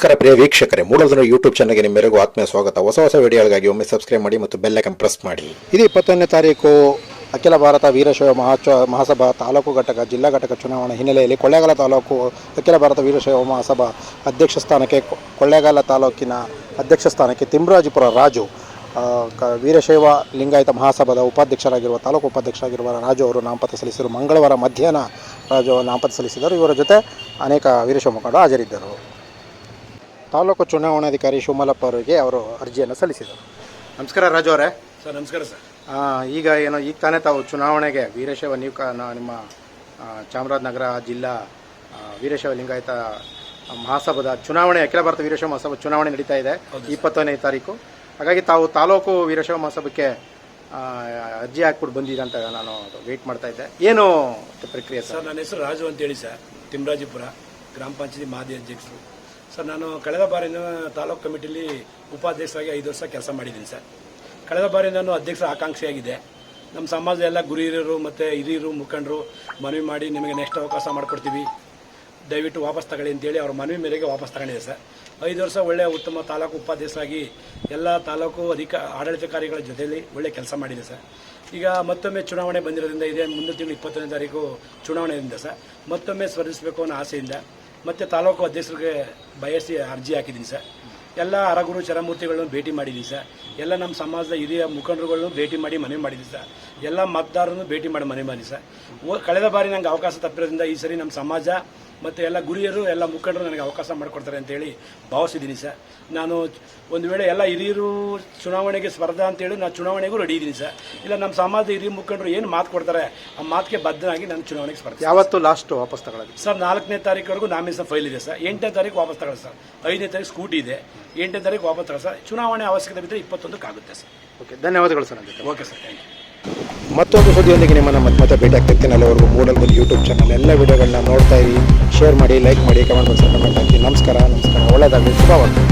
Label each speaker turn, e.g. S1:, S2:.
S1: ನಮಸ್ಕಾರ ಪ್ರಿಯ ವೀಕ್ಷಕರೇ, ಮೂಲಧನ ಯೂಟ್ಯೂಬ್ ಚಾನಲ್ಗೆ ನಿಮ್ಮೆಲ್ಲರಿಗೂ ಆತ್ಮೀಯ ಸ್ವಾಗತ. ಹೊಸ ವಿಡಿಯೋಗಳಿಗಾಗಿ ಒಮ್ಮೆ ಸಬ್ಸ್ಕ್ರೈಬ್ ಮಾಡಿ ಮತ್ತು ಬೆಲ್ ಐಕಾನ್ ಪ್ರೆಸ್ ಮಾಡಿ. ಇದು 21ನೇ ತಾರೀಕು ಅಖಿಲ ಭಾರತ ವೀರಶೈವ ಮಹಾಸಭಾ ತಾಲೂಕು ಘಟಕ ಜಿಲ್ಲಾ ಘಟಕ ಚುನಾವಣೆ ಹಿನ್ನೆಲೆಯಲ್ಲಿ ಕೊಳ್ಳೇಗಾಲ ತಾಲೂಕು ಅಖಿಲ ಭಾರತ ವೀರಶೈವ ಮಹಾಸಭಾ ಅಧ್ಯಕ್ಷ ಸ್ಥಾನಕ್ಕೆ ಕೊಳ್ಳೇಗಾಲ ತಾಲೂಕಿನ ಅಧ್ಯಕ್ಷ ಸ್ಥಾನಕ್ಕೆ ತಿಮ್ಮರಾಜಪುರ ರಾಜು, ವೀರಶೈವ ಲಿಂಗಾಯತ ಮಹಾಸಭಾದ ಉಪಾಧ್ಯಕ್ಷರಾಗಿರುವ ತಾಲೂಕು ಉಪಾಧ್ಯಕ್ಷರಾಗಿರುವ ರಾಜು ಅವರು ನಾಮಪತ್ರ ಸಲ್ಲಿಸಿದರು. ಮಂಗಳವಾರ ಮಧ್ಯಾಹ್ನ ರಾಜು ನಾಮಪತ್ರ ಸಲ್ಲಿಸಿದರು. ಇವರ ಜೊತೆ ಅನೇಕ ವೀರಶೈವ ಮುಖಂಡರು ಹಾಜರಿದ್ದರು. ತಾಲೂಕು ಚುನಾವಣಾಧಿಕಾರಿ ಶಿವಮಲ್ಲಪ್ಪ ಅವರಿಗೆ ಅವರು ಅರ್ಜಿಯನ್ನು ಸಲ್ಲಿಸಿದರು. ನಮಸ್ಕಾರ ರಾಜು ಅವರೇ.
S2: ಸರ್ ನಮಸ್ಕಾರ ಸರ್.
S1: ಈಗ ತಾನೇ ತಾವು ಚುನಾವಣೆಗೆ ವೀರಶೈವ ನಿಮ್ಮ ಚಾಮರಾಜನಗರ ಜಿಲ್ಲಾ ವೀರಶೈವ ಲಿಂಗಾಯತ ಮಹಾಸಭಾದ ಚುನಾವಣೆ, ಅಖಿಲ ಭಾರತ ವೀರಶೈವ ಮಹಾಸಭಾ ಚುನಾವಣೆ ನಡೀತಾ ಇದೆ 21ನೇ ತಾರೀಕು. ಹಾಗಾಗಿ ತಾವು ತಾಲೂಕು ವೀರಶೈವ ಮಹಾಸಭಾಕ್ಕೆ ಅರ್ಜಿ ಹಾಕ್ಬಿಟ್ಟು ಬಂದಿದೆ ಅಂತ ನಾನು ವೇಟ್ ಮಾಡ್ತಾ ಇದ್ದೆ. ಏನು ಪ್ರಕ್ರಿಯೆ
S2: ಸರ್? ನನ್ನ ಹೆಸರು ರಾಜು ಅಂತೇಳಿ ಸರ್, ತಿಮ್ಮರಾಜಪುರ ಗ್ರಾಮ ಪಂಚಾಯತಿ ಮಾಜಿ ಅಧ್ಯಕ್ಷರು ಸರ್. ನಾನು ಕಳೆದ ಬಾರಿ ತಾಲೂಕು ಕಮಿಟಿಲಿ ಉಪಾಧ್ಯಕ್ಷರಾಗಿ 5 ವರ್ಷ ಕೆಲಸ ಮಾಡಿದ್ದೀನಿ ಸರ್. ಕಳೆದ ಬಾರಿ ನಾನು ಅಧ್ಯಕ್ಷರ ಆಕಾಂಕ್ಷಿಯಾಗಿದೆ. ನಮ್ಮ ಸಮಾಜದ ಎಲ್ಲ ಗುರು ಹಿರಿಯರು ಮತ್ತು ಹಿರಿಯರು ಮುಖಂಡರು ಮನವಿ ಮಾಡಿ ನಿಮಗೆ ನೆಕ್ಸ್ಟ್ ಅವಕಾಶ ಮಾಡಿಕೊಡ್ತೀವಿ, ದಯವಿಟ್ಟು ವಾಪಸ್ ತಗೊಳ್ಳಿ ಅಂತೇಳಿ ಅವ್ರ ಮನವಿ ಮೇರೆಗೆ ವಾಪಸ್ ತಗೊಂಡಿದೆ ಸರ್. 5 ವರ್ಷ ಒಳ್ಳೆಯ ಉತ್ತಮ ತಾಲೂಕು ಉಪಾಧ್ಯಕ್ಷರಾಗಿ ಎಲ್ಲ ತಾಲೂಕು ಆಡಳಿತಾಧಿಕಾರಿಗಳ ಜೊತೆಯಲ್ಲಿ ಒಳ್ಳೆ ಕೆಲಸ ಮಾಡಿದೆ ಸರ್. ಈಗ ಮತ್ತೊಮ್ಮೆ ಚುನಾವಣೆ ಬಂದಿರೋದ್ರಿಂದ ಇದೆ, ಮುಂದಿನ ತಿಂಗಳು 20ನೇ ತಾರೀಕು ಚುನಾವಣೆಯಿಂದ ಸರ್ ಮತ್ತೊಮ್ಮೆ ಸ್ಪರ್ಧಿಸಬೇಕು ಅನ್ನೋ ಆಸೆಯಿಂದ ಮತ್ತು ತಾಲೂಕು ಅಧ್ಯಕ್ಷರಿಗೆ ಬಯಸಿ ಅರ್ಜಿ ಹಾಕಿದ್ದೀನಿ ಸರ್. ಎಲ್ಲ ಹರಗುರು ಚರಮೂರ್ತಿಗಳನ್ನು ಭೇಟಿ ಮಾಡಿದ್ದೀನಿ ಸರ್. ಎಲ್ಲ ನಮ್ಮ ಸಮಾಜದ ಹಿರಿಯ ಮುಖಂಡರುಗಳನ್ನು ಭೇಟಿ ಮಾಡಿ ಮನವಿ ಮಾಡಿದ್ದೀನಿ ಸರ್. ಎಲ್ಲ ಮತದಾರರನ್ನು ಭೇಟಿ ಮಾಡಿ ಮನವಿ ಮಾಡಿ ಸರ್. ಕಳೆದ ಬಾರಿ ನನಗೆ ಅವಕಾಶ ತಪ್ಪಿರೋದ್ರಿಂದ ಈ ಸರಿ ನಮ್ಮ ಸಮಾಜ ಮತ್ತು ಎಲ್ಲ ಗುರಿಯರು ಎಲ್ಲ ಮುಖಂಡರು ನನಗೆ ಅವಕಾಶ ಮಾಡಿಕೊಡ್ತಾರೆ ಅಂತೇಳಿ ಭಾವಿಸಿದ್ದೀನಿ ಸರ್. ನಾನು ಒಂದು ವೇಳೆ ಎಲ್ಲ ಹಿರಿಯರು ಚುನಾವಣೆಗೆ ಸ್ಪರ್ಧಾ ಅಂತೇಳಿ ನಾನು ಚುನಾವಣೆಗೂ ರೆಡಿ ಇದ್ದೀನಿ ಸರ್. ಇಲ್ಲ ನಮ್ಮ ಸಮಾಜದ ಹಿರಿಯ ಮುಖಂಡರು ಏನು ಮಾತು ಕೊಡ್ತಾರೆ ಆ ಮಾತಿಗೆ ಬದ್ಧನಾಗಿ ನಾನು ಚುನಾವಣೆಗೆ ಸ್ಪರ್ಧೆ.
S1: ಯಾವತ್ತು ಲಾಸ್ಟ್ ವಾಪಸ್ ತಗೊಳ್ಳೋದು
S2: ಸರ್? 4ನೇ ತಾರೀಕುವರೆಗೂ ನಾಮಿನೇಷನ್ ಫೈಲ್ ಇದೆ ಸರ್. 8ನೇ ತಾರೀಕು ವಾಪಸ್ ತಗೊಳ್ಳಿ ಸರ್. 5ನೇ ತಾರೀಕು ಸ್ಕೂಟಿ ಇದೆ, 8ನೇ ತಾರೀಕು ವಾಪಸ್ ತಗೊಳ್ಳಿ ಸರ್. ಚುನಾವಣೆ ಅವಶ್ಯಕತೆ ಬಿದ್ದರೆ 21ಕ್ಕೆ ಆಗುತ್ತೆ ಸರ್.
S1: ಓಕೆ, ಧನ್ಯವಾದಗಳು sir.
S2: Okay sir, thank you.
S1: ಮತ್ತೊಂದು ಸುದ್ದಿಯೊಂದಿಗೆ ನಿಮ್ಮನ್ನು ಮತ್ತೆ ಭೇಟಿ ಆಗ್ತಿರ್ತೀನಿ. ಅಲ್ಲಿವರೆಗೂ ಮೂಲಧನ ಯೂಟ್ಯೂಬ್ ಚಾನಲ್ ಎಲ್ಲ ವಿಡಿಯೋಗಳನ್ನ ನೋಡ್ತಾ ಇರಿ, ಶೇರ್ ಮಾಡಿ, ಲೈಕ್ ಮಾಡಿ, ಕಮೆಂಟ್ ಬಾಕ್ಸಲ್ಲಿ ಕಮೆಂಟ್ ಹಾಕಿ. ನಮಸ್ಕಾರ. ಒಳ್ಳೆಯದಾಗಲಿ, ಶುಭವಾಗಲಿ.